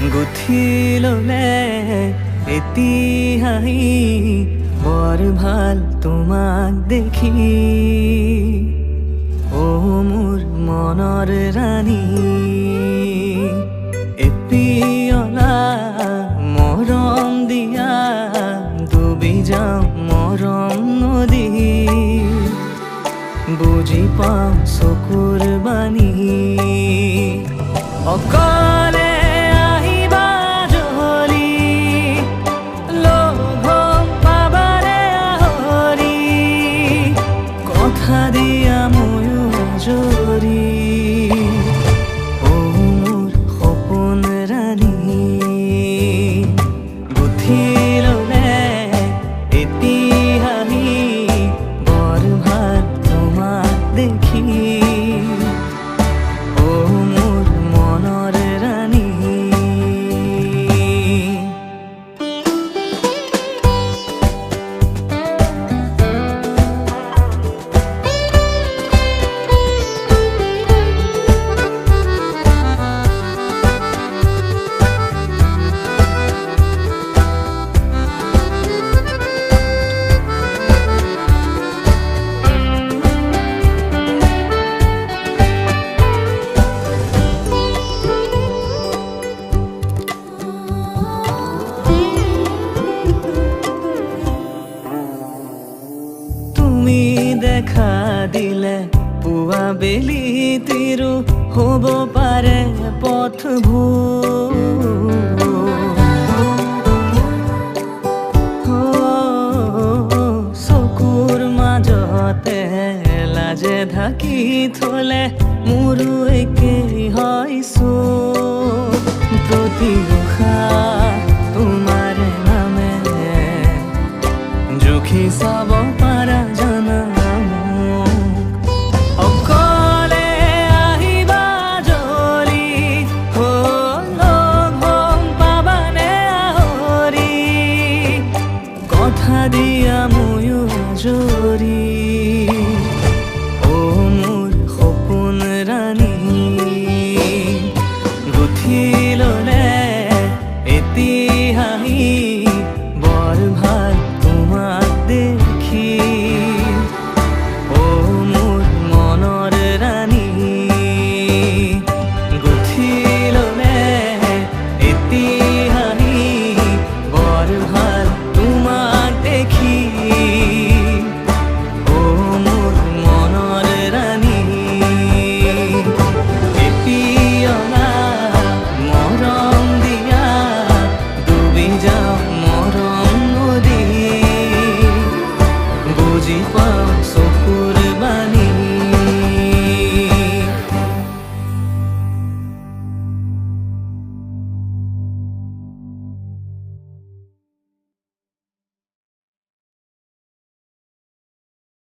গুঠি ললে এতিয়াই বৰ ভাল তোমাক দেখি। অ মোৰ মনৰ ৰাণী, এপিয়লা মৰম দিয়া ডুবি যাওঁ মৰম নদী। বুজি পাওঁ চকুৰ বাণী, অকলে আহিবা জলি লঘ পাবাৰে আহৰি। কথা দিয়া ময়ো জৰি, অ মোৰ সপোন ৰাণী। গুঠি ললে এতিয়াই বৰ ভাল তোমাক দেখি। অ মোৰ মনৰ ৰাণী। তুমি দেখা দিলে পুৱা বেলি তিৰো হ'ব পাৰে পথবোৰ। চকুৰ মাজতে লাজে ঢাকি থলে মোৰো একেই হয় চোক। প্ৰতি উশাহ তোমাৰ নামে জুখি চাব